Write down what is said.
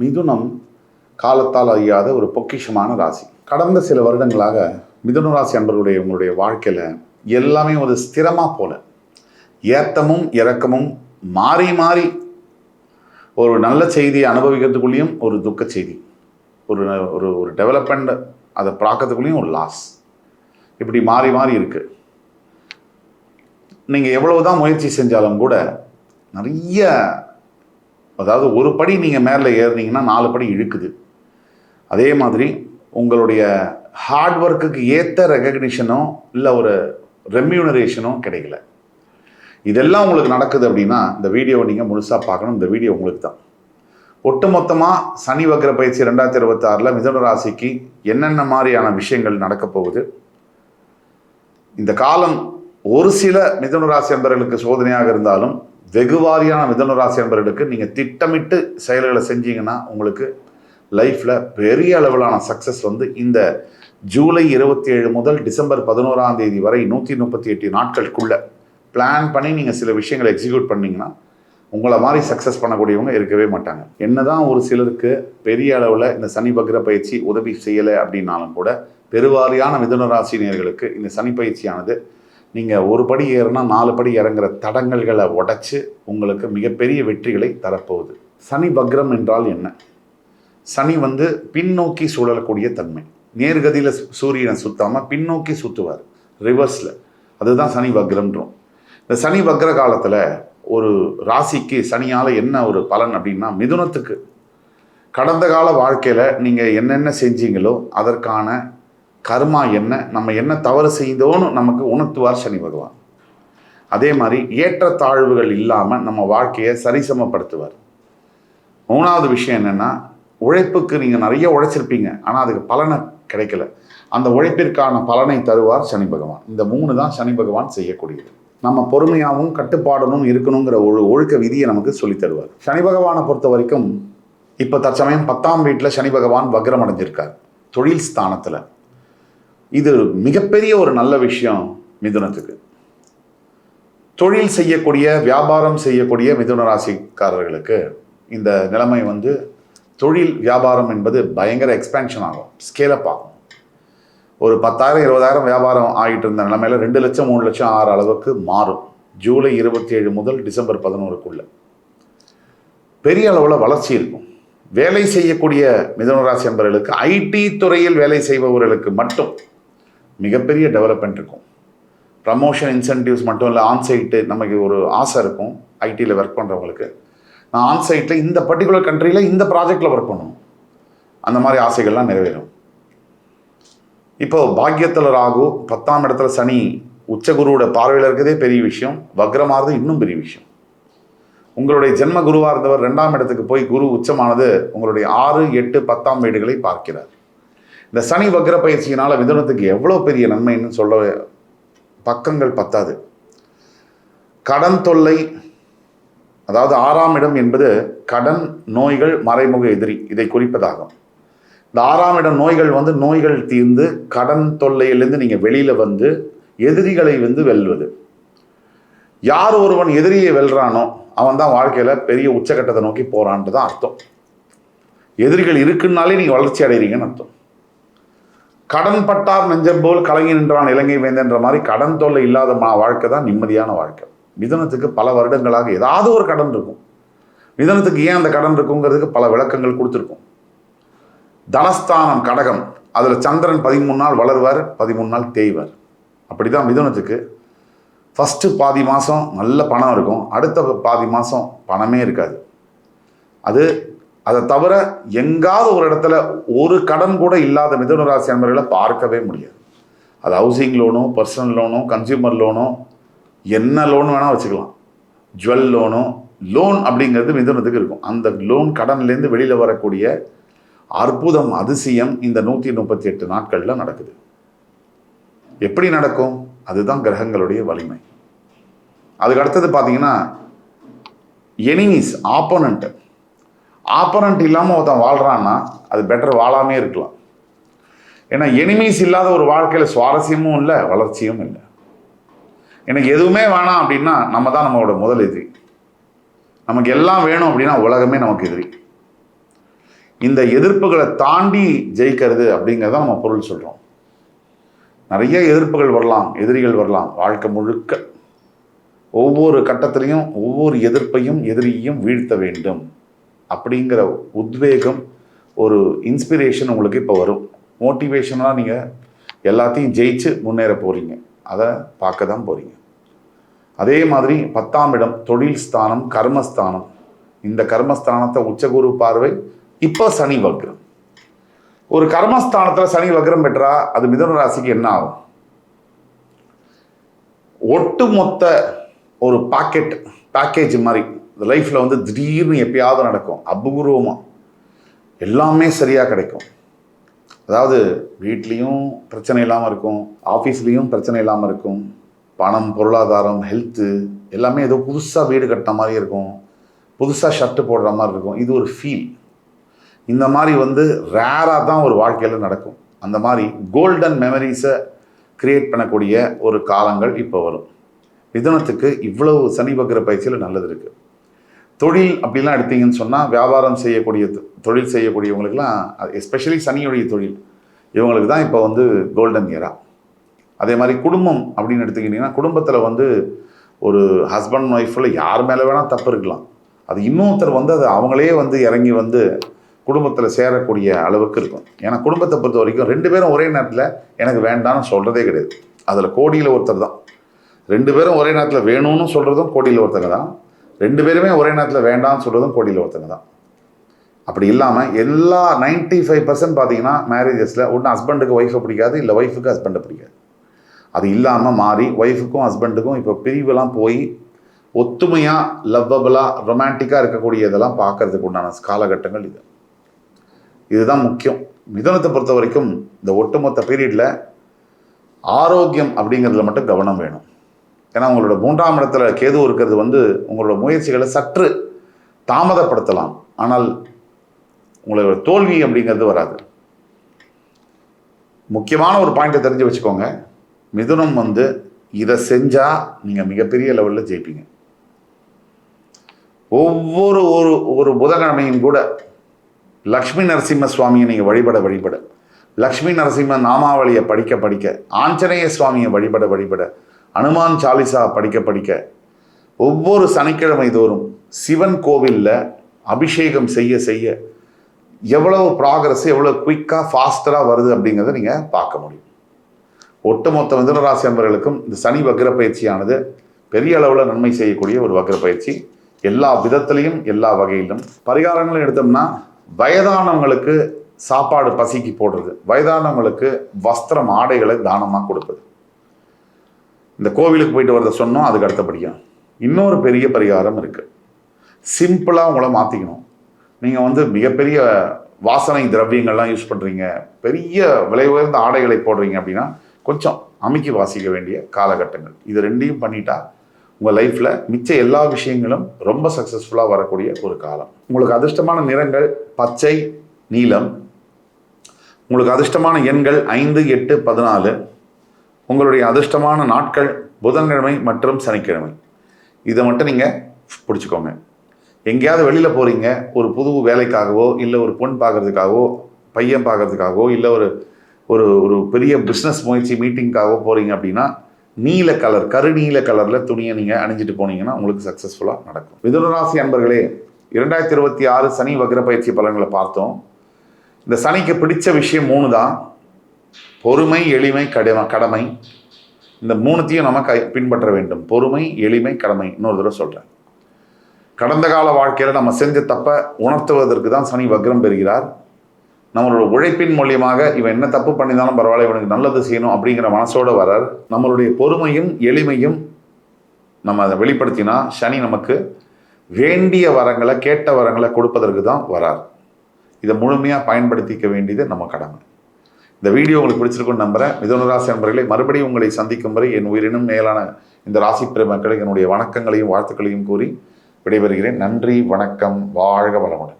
மிதுனம் காலத்தால் அழியாத ஒரு பொக்கிஷமான ராசி. கடந்த சில வருடங்களாக மிதுன ராசி அன்பர்களுடைய உங்களுடைய வாழ்க்கையில் எல்லாமே ஒரு ஸ்திரமாக போல ஏத்தமும் இறக்கமும் மாறி மாறி ஒரு நல்ல செய்தியை அனுபவிக்கிறதுக்குள்ளேயும் ஒரு துக்க செய்தி, ஒரு ஒரு ஒரு டெவலப்மெண்ட் அதை பார்க்கறதுக்குள்ளேயும் ஒரு லாஸ், இப்படி மாறி மாறி இருக்குது. நீங்கள் எவ்வளவுதான் முயற்சி செஞ்சாலும் கூட நிறைய, அதாவது ஒரு படி நீங்கள் மேலே ஏறினீங்கன்னா 4 படி இழுக்குது. அதே மாதிரி உங்களுடைய ஹார்ட் ஒர்க்குக்கு ஏற்ற ரெகக்னிஷனோ இல்லை ஒரு ரெம்யூனரேஷனோ கிடைக்கல. இதெல்லாம் உங்களுக்கு நடக்குது அப்படின்னா இந்த வீடியோவை நீங்கள் முழுசாக பார்க்கணும். இந்த வீடியோ உங்களுக்கு தான். ஒட்டுமொத்தமாக சனி வக்ர பயிற்சி 2026 மிதுன ராசிக்கு என்னென்ன மாதிரியான விஷயங்கள் நடக்க போகுது, இந்த காலம் ஒரு சில மிதுன ராசி அன்பர்களுக்கு சோதனையாக இருந்தாலும் வெகுவாரியான மிதுன ராசி அன்பர்களுக்கு நீங்கள் திட்டமிட்டு செயல்களை செஞ்சீங்கன்னா உங்களுக்கு லைஃப்பில் பெரிய அளவிலான சக்ஸஸ் இந்த ஜூலை 27 முதல் டிசம்பர் 11 வரை 138 நாட்களுக்குள்ள பிளான் பண்ணி நீங்கள் சில விஷயங்களை எக்ஸிக்யூட் பண்ணிங்கன்னா உங்களை மாதிரி சக்ஸஸ் பண்ணக்கூடியவங்க இருக்கவே மாட்டாங்க. என்னதான் ஒரு சிலருக்கு பெரிய அளவில் இந்த சனி வக்ர பயிற்சி உதவி செய்யலை அப்படின்னாலும் கூட பெருவாரியான மிதுன ராசினியர்களுக்கு இந்த சனி பயிற்சியானது நீங்கள் ஒரு படி ஏறினா 4 படி இறங்குற தடங்கல்களை உடைச்சு உங்களுக்கு மிகப்பெரிய வெற்றிகளை தரப்போகுது. சனி வக்ரம் என்றால் என்ன? சனி பின்னோக்கி சுழலக்கூடிய தன்மை. நேர்கதியில் சூரியனை சுத்தாமல் பின்னோக்கி சுற்றுவார், ரிவர்ஸில். அதுதான் சனி வக்ரம்ன்றோம். இந்த சனி வக்ர காலத்தில் ஒரு ராசிக்கு சனியால் என்ன ஒரு பலன் அப்படின்னா, மிதுனத்துக்கு கடந்த கால வாழ்க்கையில் நீங்கள் என்னென்ன செஞ்சீங்களோ அதற்கான கர்மா என்ன, நம்ம என்ன தவறு செய்தோன்னு நமக்கு உணர்த்துவார் சனி பகவான். அதே மாதிரி ஏற்றத்தாழ்வுகள் இல்லாமல் நம்ம வாழ்க்கையை சரிசமப்படுத்துவார். 3வது விஷயம் என்னென்னா, உழைப்புக்கு நீங்கள் நிறைய உழைச்சிருப்பீங்க ஆனால் அதுக்கு பலனை கிடைக்கல, அந்த உழைப்பிற்கான பலனை தருவார் சனி பகவான். இந்த 3 தான் சனி பகவான் செய்யக்கூடியது. நம்ம பொறுமையாகவும் கட்டுப்பாடணும் இருக்கணுங்கிற ஒரு ஒழுக்க விதியை நமக்கு சொல்லி தருவார். சனி பகவானை பொறுத்த வரைக்கும் இப்போ தற்சமயம் 10ஆம் வீட்டில் சனி பகவான் வக்ரம் அடைஞ்சிருக்கார், தொழில் ஸ்தானத்தில். இது மிகப்பெரிய ஒரு நல்ல விஷயம் மிதுனத்துக்கு. தொழில் செய்யக்கூடிய, வியாபாரம் செய்யக்கூடிய மிதுன ராசிக்காரர்களுக்கு இந்த நிலைமை தொழில் வியாபாரம் என்பது பயங்கர எக்ஸ்பேன்ஷன் ஆகும், ஸ்கேலப் ஆகும். ஒரு 10,000 20,000 வியாபாரம் ஆகிட்டு இருந்த நிலைமையில் 2 லட்சம் 3 லட்சம் ஆகிற அளவுக்கு மாறும். ஜூலை 27 முதல் டிசம்பர் 11க்குள்ள பெரிய அளவில் வளர்ச்சி இருக்கும். வேலை செய்யக்கூடிய மிதுன ராசி அன்பர்களுக்கு, ஐடி துறையில் வேலை செய்பவர்களுக்கு மட்டும் மிகப்பெரிய டெவலப்மெண்ட் இருக்கும். ப்ரமோஷன் இன்சென்டிவ்ஸ் மட்டும் இல்லை, ஆன்சைட்டு நமக்கு ஒரு ஆசை இருக்கும். ஐடியில் ஒர்க் பண்ணுறவங்களுக்கு, நான் ஆன்சைட்டில் இந்த பர்டிகுலர் கண்ட்ரியில் இந்த ப்ராஜெக்டில் ஒர்க் பண்ணணும், அந்த மாதிரி ஆசைகள்லாம் நிறைவேறும். இப்போ பாக்கியத்தில் ராகு, 10ஆம் இடத்துல சனி, உச்சகுருவோட பார்வையில் இருக்கிறதே பெரிய விஷயம். வக்ரமானது இன்னும் பெரிய விஷயம். உங்களுடைய ஜென்ம குருவாக இருந்தவர் 2ஆம் இடத்துக்கு போய் குரு உச்சமானது உங்களுடைய 6, 8, 10ஆம் வீடுகளை பார்க்கிறார். இந்த சனி வக்ர பயிற்சியினால் மிதுனத்துக்கு எவ்வளோ பெரிய நன்மைன்னு சொல்ல பக்கங்கள் பத்தாது. கடன் தொல்லை, அதாவது 6ஆம் இடம் என்பது கடன், நோய்கள், மறைமுக எதிரி, இதை குறிப்பதாகும். இந்த 6ஆம் இடம் நோய்கள் நோய்கள் தீர்ந்து கடன் தொல்லையிலேருந்து நீங்கள் வெளியில் எதிரிகளை வெல்வது. யார் ஒருவன் எதிரியை வெல்றானோ அவன் தான் வாழ்க்கையில் பெரிய உச்சகட்டத்தை நோக்கி போகிறான்ட்டு தான் அர்த்தம். எதிரிகள் இருக்குன்னாலே நீங்கள் வளர்ச்சி அடைகிறீங்கன்னு அர்த்தம். கடன் பட்டார் நெஞ்சம் போல் கலங்கி நின்றான் இலங்கை வேந்தன்ற மாதிரி கடன் தொல்லை இல்லாத வாழ்க்கை தான் நிம்மதியான வாழ்க்கை. மிதுனத்துக்கு பல வருடங்களாக ஏதாவது ஒரு கடன் இருக்கும். மிதுனத்துக்கு ஏன் அந்த கடன் இருக்குங்கிறதுக்கு பல விளக்கங்கள் கொடுத்துருக்கும். தனஸ்தானம் கடகம், அதில் சந்திரன் 13 நாள் வளருவார், 13 நாள் தேய்வார். அப்படி தான் மிதுனத்துக்கு ஃபஸ்ட்டு பாதி மாதம் நல்ல பணம் இருக்கும், அடுத்த பாதி மாதம் பணமே இருக்காது. அதை தவிர எங்காவது ஒரு இடத்துல ஒரு கடன் கூட இல்லாத மிதுன ராசி அன்பர்களை பார்க்கவே முடியாது. அது ஹவுசிங் லோனோ, பர்சனல் லோனோ, கன்சியூமர் லோனோ, என்ன லோன் வேணால் வச்சுக்கலாம். ஜுவல் லோனோ, லோன் அப்படிங்கிறது மிதுனத்துக்கு இருக்கும். அந்த லோன் கடன்லேருந்து வெளியில் வரக்கூடிய அற்புதம், அதிசயம் இந்த 138 நாட்களில் நடக்குது. எப்படி நடக்கும்? அதுதான் கிரகங்களுடைய வலிமை. அதுக்கு அடுத்தது பார்த்தீங்கன்னா எனிமீஸ், ஆப்போனண்ட் இல்லாமல் ஒருத்தன் வாழ்கிறான்னா அது பெட்டர் வாழாமே இருக்கலாம். ஏன்னா எனிமீஸ் இல்லாத ஒரு வாழ்க்கையில் சுவாரஸ்யமும் இல்லை, வளர்ச்சியும் இல்லை. எனக்கு எதுவுமே வேணாம் அப்படின்னா நம்ம தான் நம்மளோட முதல் எதிரி. நமக்கு எல்லாம் வேணும் அப்படின்னா உலகமே நமக்கு எதிரி. இந்த எதிர்ப்புகளை தாண்டி ஜெயிக்கிறது அப்படிங்கிறத நம்ம பொருள் சொல்கிறோம். நிறைய எதிர்ப்புகள் வரலாம், எதிரிகள் வரலாம். வாழ்க்கை முழுக்க ஒவ்வொரு கட்டத்திலையும் ஒவ்வொரு எதிர்ப்பையும் எதிரியையும் வீழ்த்த வேண்டும் அப்படிங்கிற உத்வேகம், ஒரு இன்ஸ்பிரேஷன் உங்களுக்கு இப்போ வரும். மோட்டிவேஷனாக நீங்கள் எல்லாத்தையும் ஜெயிச்சு முன்னேற போகிறீங்க. அதை பார்க்க தான் போகிறீங்க. அதே மாதிரி 10ஆம் இடம் தொழில் ஸ்தானம், கர்மஸ்தானம். இந்த கர்மஸ்தானத்தை உச்சகுரு பார்வை. இப்போ சனி வக்ரம். ஒரு கர்மஸ்தானத்தில் சனி வக்ரம் பெற்றா அது மிதுன ராசிக்கு என்ன ஆகும்? ஒட்டுமொத்த ஒரு பேக்கேஜ் மாதிரி லைஃப்பில் வந்து திடீர்னு எப்பயாவது நடக்கும். அபூர்வமாக எல்லாமே சரியாக கிடைக்கும். அதாவது வீட்லேயும் பிரச்சனை இல்லாமல் இருக்கும், ஆஃபீஸ்லேயும் பிரச்சனை இல்லாமல் இருக்கும். பணம், பொருளாதாரம், ஹெல்த்து எல்லாமே ஏதோ புதுசாக வீடு கட்டின மாதிரி இருக்கும், புதுசாக ஷர்ட்டு போடுற மாதிரி இருக்கும். இது ஒரு ஃபீல். இந்த மாதிரி வந்து ரேராக தான் ஒரு வாழ்க்கையில் நடக்கும். அந்த மாதிரி கோல்டன் மெமரிஸை கிரியேட் பண்ணக்கூடிய ஒரு காலங்கள் இப்போ வரும். மிதுனத்துக்கு இவ்வளவு சனி வக்ர பயிற்சியில் நல்லது இருக்குது. தொழில் அப்படிலாம் எடுத்தீங்கன்னு சொன்னால், வியாபாரம் செய்யக்கூடிய தொழில் செய்யக்கூடியவங்களுக்குலாம், எஸ்பெஷலி சனியுடைய தொழில், இவங்களுக்கு தான் இப்போ வந்து கோல்டன் இயரா. அதே மாதிரி குடும்பம் அப்படின்னு எடுத்துக்கிட்டிங்கன்னா, குடும்பத்தில் வந்து ஒரு ஹஸ்பண்ட் ஒய்ஃபில் யார் மேலே வேணால் தப்பு இருக்கலாம். அது இன்னொருத்தர் வந்து அது அவங்களே வந்து இறங்கி வந்து குடும்பத்தில் சேரக்கூடிய அளவுக்கு இருக்கும். ஏன்னா குடும்பத்தை பொறுத்த வரைக்கும் 2 பேரும் ஒரே நேரத்தில் எனக்கு வேண்டாம்னு சொல்கிறதே கிடையாது. அதில் கோடியில் ஒருத்தர் தான். 2 பேரும் ஒரே நேரத்தில் வேணும்னு சொல்கிறதும் கோடியில் ஒருத்தங்க தான். 2 பேருமே ஒரே நேரத்தில் வேண்டாம்னு சொல்கிறதும் கோடியில் ஒருத்தங்க தான். அப்படி இல்லாமல் எல்லா 95% பார்த்தீங்கன்னா மேரேஜஸில் ஒன்று ஹஸ்பண்டுக்கு ஒய்ஃபை பிடிக்காது, இல்லை ஒய்ஃபுக்கு ஹஸ்பண்டை பிடிக்காது. அது இல்லாமல் மாறி ஒய்ஃபுக்கும் ஹஸ்பண்டுக்கும் இப்போ பிரிவெல்லாம் போய் ஒத்துமையாக, லவ்வபுளாக, ரொமான்டிக்காக இருக்கக்கூடிய இதெல்லாம் பார்க்கறதுக்கு உண்டான காலகட்டங்கள் இது. இதுதான் முக்கியம். மிதுனத்தை பொறுத்த வரைக்கும் இந்த ஒட்டுமொத்த பீரியடில் ஆரோக்கியம் அப்படிங்கிறதுல மட்டும் கவனம் வேணும். ஏன்னா உங்களோட 3ஆம் இடத்துல கேது இருக்கிறது வந்து உங்களோட முயற்சிகளை சற்று தாமதப்படுத்தலாம். ஆனால் உங்களோட தோல்வி அப்படிங்கிறது வராது. முக்கியமான ஒரு பாயிண்ட்டை தெரிஞ்சு வச்சுக்கோங்க. மிதுனம் வந்து இதை செஞ்சால் நீங்கள் மிகப்பெரிய லெவலில் ஜெயிப்பீங்க. ஒவ்வொரு ஒரு புதன்கிழமையும் கூட லக்ஷ்மி நரசிம்ம சுவாமியை நீங்கள் வழிபட லக்ஷ்மி நரசிம்ம நாமாவளியை படிக்க ஆஞ்சநேய சுவாமியை வழிபட அனுமான் சாலிசா படிக்க ஒவ்வொரு சனிக்கிழமை தோறும் சிவன் கோவிலில் அபிஷேகம் செய்ய எவ்வளவு ப்ராக்ரஸ், எவ்வளோ குயிக்காக ஃபாஸ்டராக வருது அப்படிங்கிறத நீங்கள் பார்க்க முடியும். ஒட்டுமொத்த மிதுன ராசி அன்பர்களுக்கும் இந்த சனி வக்ர பயிற்சியானது பெரிய அளவில் நன்மை செய்யக்கூடிய ஒரு வக்ர பயிற்சி. எல்லா விதத்திலையும், எல்லா வகையிலும். பரிகாரங்களும் எடுத்தோம்னா, வயதானவங்களுக்கு சாப்பாடு பசிக்கு போடுறது, வயதானவங்களுக்கு வஸ்திரம், ஆடைகளை தானமாக கொடுப்பது, இந்த கோவிலுக்கு போயிட்டு வரத சொன்னோம். அதுக்கு அடுத்தபடியாக இன்னொரு பெரிய பரிகாரம் இருக்குது. சிம்பிளாக உங்களை மாற்றிக்கணும். நீங்கள் வந்து மிகப்பெரிய வாசனை திரவியங்கள்லாம் யூஸ் பண்ணுறீங்க, பெரிய விலை உயர்ந்த ஆடைகளை போடுறீங்க அப்படின்னா கொஞ்சம் அமுக்கி வாசிக்க வேண்டிய காலகட்டங்கள். இது 2யும் பண்ணிட்டா உங்கள் லைஃப்பில் மிச்ச எல்லா விஷயங்களும் ரொம்ப சக்ஸஸ்ஃபுல்லாக வரக்கூடிய ஒரு காலம். உங்களுக்கு அதிர்ஷ்டமான நிறங்கள் பச்சை, நீலம். உங்களுக்கு அதிர்ஷ்டமான எண்கள் 5, 8, 14. உங்களுடைய அதிர்ஷ்டமான நாட்கள் புதன்கிழமை மற்றும் சனிக்கிழமை. இதை மட்டும் நீங்கள் பிடிச்சிக்கோங்க. எங்கேயாவது வெளியில் போகிறீங்க, ஒரு புது வேலைக்காகவோ, இல்லை ஒரு பொண்ணு பார்க்குறதுக்காகவோ, பையன் பார்க்குறதுக்காகவோ, இல்லை ஒரு ஒரு ஒரு பெரிய பிஸ்னஸ் முயற்சி மீட்டிங்காகவோ போகிறீங்க அப்படின்னா நீல கலர், கருநீல கலரில் துணியை நீங்கள் அணிஞ்சிட்டு போனீங்கன்னா உங்களுக்கு சக்ஸஸ்ஃபுல்லாக நடக்கும். மிதுன ராசி அன்பர்களே, 2026 சனி வக்ர பயிற்சி பலன்களை பார்த்தோம். இந்த சனிக்கு பிடிச்ச விஷயம் 3 தான். பொறுமை, எளிமை, கடமை. இந்த 3த்தையும் நம்ம பின்பற்ற வேண்டும். பொறுமை, எளிமை, கடமை. இன்னொரு தடவை சொல்கிறேன். கடந்த கால வாழ்க்கையில் நம்ம செஞ்ச தப்பை உணர்த்துவதற்கு தான் சனி வக்ரம் பெறுகிறார். நம்மளோட உழைப்பின் மூலியமாக இவன் என்ன தப்பு பண்ணினாலும் பரவாயில்ல, இவனுக்கு நல்லது செய்யணும் அப்படிங்கிற மனசோடு வரார். நம்மளுடைய பொறுமையும் எளிமையும் நம்ம அதை வெளிப்படுத்தினா சனி நமக்கு வேண்டிய வரங்களை, கேட்ட வரங்களை கொடுப்பதற்கு தான் வரார். இதை முழுமையாக பயன்படுத்திக்க வேண்டியது நம்ம கடமை. இந்த வீடியோ உங்களுக்கு பிடிச்சிருக்குன்னு நம்புகிறேன். மிதுன ராசி நண்பர்களை, மறுபடியும் உங்களை சந்திக்கும் வரை என் உயிரினும் மேலான இந்த ராசி பெருமக்களுக்கு என்னுடைய வணக்கங்களையும் வாழ்த்துக்களையும் கூறி விடைபெறுகிறேன். நன்றி, வணக்கம், வாழ்க வளமுடன்.